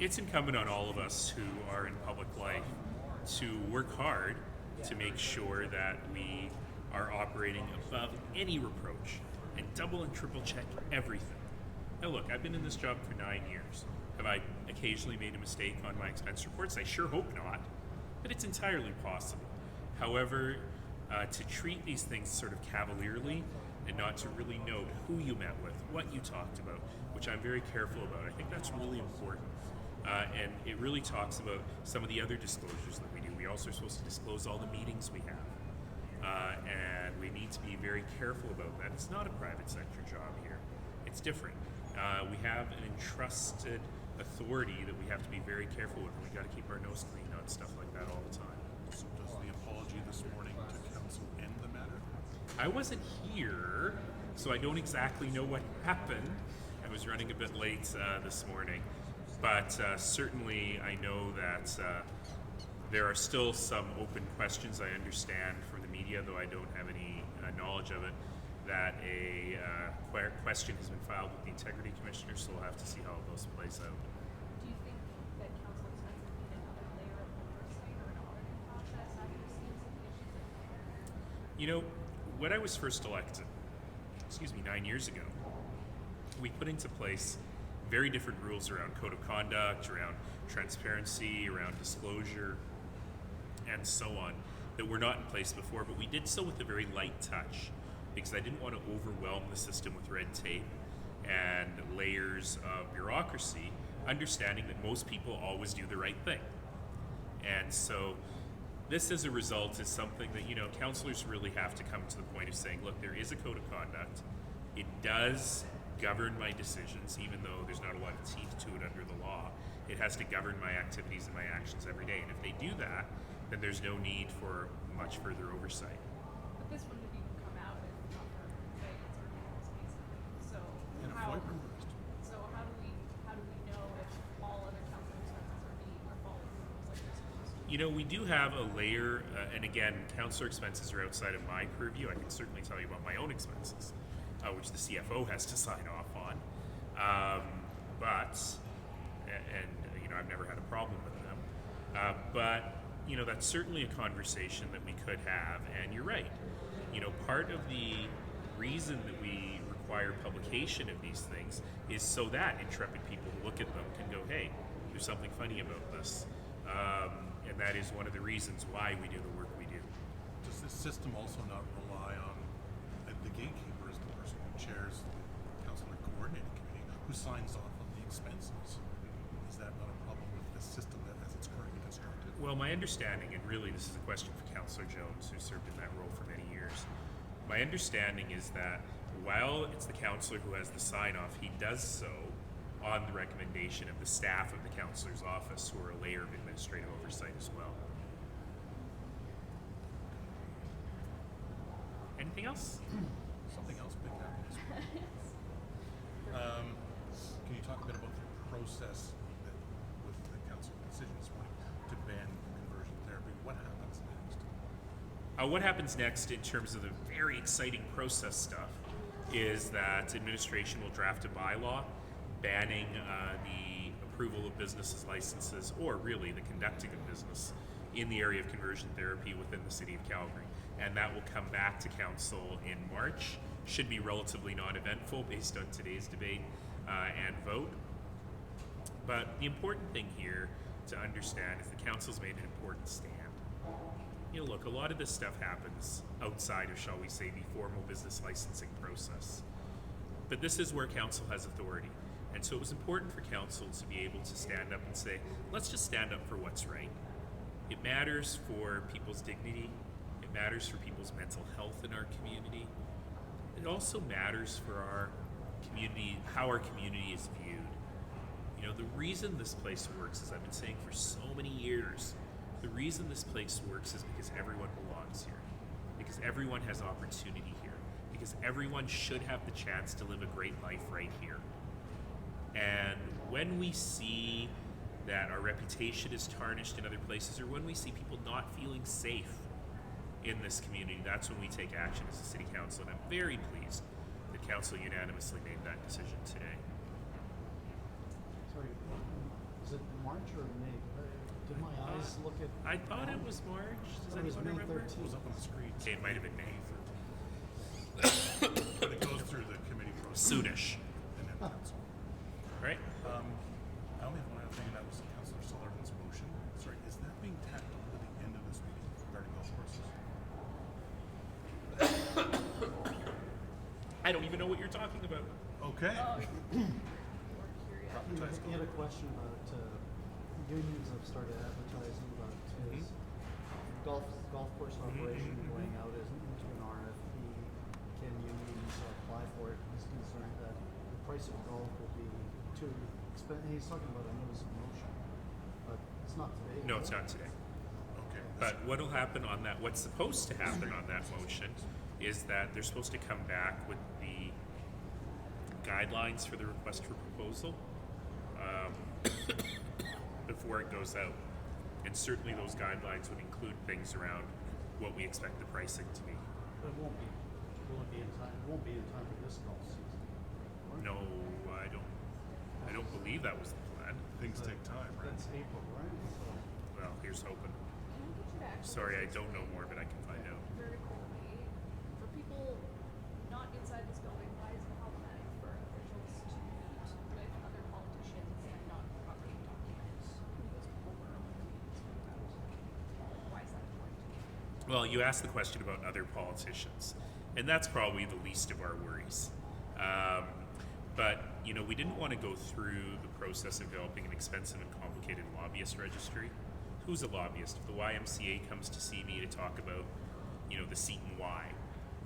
it's incumbent on all of us who are in public life to work hard to make sure that we are operating above any reproach and double and triple check everything. Now look, I've been in this job for 9 years. Have I occasionally made a mistake on my expense reports? I sure hope not, but it's entirely possible. However, to treat these things sort of cavalierly and not to really note who you met with, what you talked about, which I'm very careful about, I think that's really important. And it really talks about some of the other disclosures that we do. We also are supposed to disclose all the meetings we have. And we need to be very careful about that. It's not a private sector job here. It's different. We have an entrusted authority that we have to be very careful with. We got to keep our nose clean on stuff like that all the time. So does the apology this morning to council end the matter? I wasn't here, so I don't exactly know what happened. I was running a bit late this morning, but certainly I know that there are still some open questions. I understand from the media, though I don't have any knowledge of it, that a question has been filed with the Integrity Commissioner, so we'll have to see how those plays out. Do you think that council expenses need another layer of oversight or an auditing process after seeing some of the issues that you You know, when I was first elected, 9 years ago, we put into place very different rules around code of conduct, around transparency, around disclosure, and so on, that were not in place before, but we did so with a very light touch because I didn't want to overwhelm the system with red tape and layers of bureaucracy, understanding that most people always do the right thing. And so this as a result is something that, councillors really have to come to the point of saying, look, there is a code of conduct. It does govern my decisions, even though there's not a lot of teeth to it under the law. It has to govern my activities and my actions every day. And if they do that, then there's no need for much further oversight. But this wouldn't have even come out if not for say it's our rules basically. So In a FOIP request. So how do we know if all other council expenses are following the rules like they're supposed to? We do have a layer, and again, councillor expenses are outside of my purview. I can certainly tell you about my own expenses, which the CFO has to sign off on. I've never had a problem with them. But that's certainly a conversation that we could have. And you're right. Part of the reason that we require publication of these things is so that intrepid people who look at them can go, hey, there's something funny about this. And that is one of the reasons why we do the work we do. Does this system also not rely on the gatekeeper as the person who chairs the councillor coordinating committee, who signs off on the expenses? Is that not a problem with the system that as it's currently constructed? Well, my understanding, and really this is a question for Councillor Jones, who served in that role for many years, my understanding is that while it's the councillor who has the sign-off, he does so on the recommendation of the staff of the councillor's office, who are a layer of administrative oversight as well. Anything else? Something else big happened this week. Can you talk a bit about the process that, with the council decision this morning to ban conversion therapy? What happens next? What happens next in terms of the very exciting process stuff is that administration will draft a bylaw banning the approval of businesses' licenses, or really the conducting of business in the area of conversion therapy within the city of Calgary. And that will come back to council in March. Should be relatively non-eventful based on today's debate and vote. But the important thing here to understand is the council's made an important stand. Look, a lot of this stuff happens outside of, shall we say, the formal business licensing process. But this is where council has authority. And so it was important for council to be able to stand up and say, let's just stand up for what's right. It matters for people's dignity. It matters for people's mental health in our community. It also matters for our community, how our community is viewed. The reason this place works, as I've been saying for so many years, the reason this place works is because everyone belongs here, because everyone has opportunity here, because everyone should have the chance to live a great life right here. And when we see that our reputation is tarnished in other places, or when we see people not feeling safe in this community, that's when we take action as a city council. And I'm very pleased that council unanimously made that decision today. Sorry, is it March or May? Did my eyes look at? I thought it was March. Does It was anyone May remember? 13th. It was up on the screen. Okay, it might have been May. But it goes through the committee process. Soonish. And then council. Right? I only have one other thing, and that was Councillor Sullivan's motion. Sorry, is that being tacked on to the end of this meeting regarding golf courses? I don't even know what you're talking about. Okay. Or curious. Advertise You had a question about unions have started advertising about is golf course operation going out as into an RFP. Can unions apply for it? He's concerned that the price of golf will be too expensive. He's talking about a notice of motion, but it's not today. No, it's not today. Okay. But what'll happen on that, what's supposed to happen on that motion is that they're supposed to come back with the guidelines for the request for proposal before it goes out. And certainly those guidelines would include things around what we expect the pricing to be. But it won't be. Will it be in time? It won't be in time for this golf season. Or- No, I don't believe that was the plan. Things but take time, right? That's April, right? So, Well, here's hoping. Can I get you to actually? Sorry, I don't know more, but I can find out. Very quickly, for people not inside this building, why is it problematic for officials to meet with other politicians and not properly document who goes over on the meetings? Why is that important? Well, you asked the question about other politicians, and that's probably the least of our worries. But we didn't want to go through the process of developing an expensive and complicated lobbyist registry. Who's a lobbyist? If the YMCA comes to see me to talk about, the Seton Y,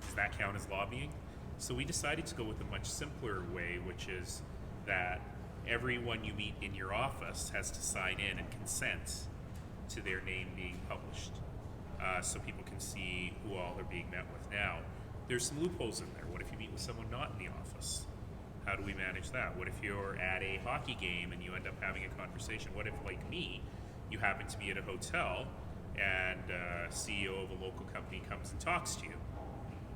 does that count as lobbying? So we decided to go with a much simpler way, which is that everyone you meet in your office has to sign in and consent to their name being published, so people can see who all are being met with. Now, there's some loopholes in there. What if you meet with someone not in the office? How do we manage that? What if you're at a hockey game and you end up having a conversation? What if, like me, you happen to be at a hotel and CEO of a local company comes and talks to you?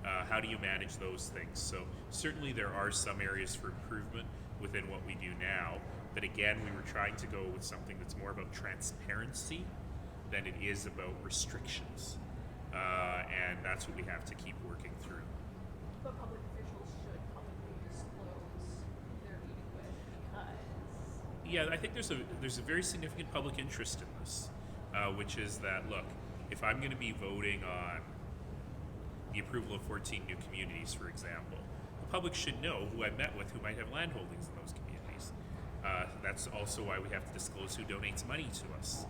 How do you manage those things? So certainly there are some areas for improvement within what we do now, but again, we were trying to go with something that's more about transparency than it is about restrictions. And that's what we have to keep working through. But public officials should publicly disclose who they're meeting with because Yeah, I think there's a very significant public interest in this, which is that, look, if I'm going to be voting on the approval of 14 new communities, for example, the public should know who I met with who might have land holdings in those communities. That's also why we have to disclose who donates money to us.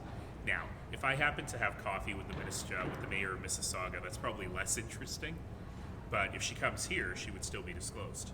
Now, if I happen to have coffee with the mayor of Mississauga, that's probably less interesting. But if she comes here, she would still be disclosed.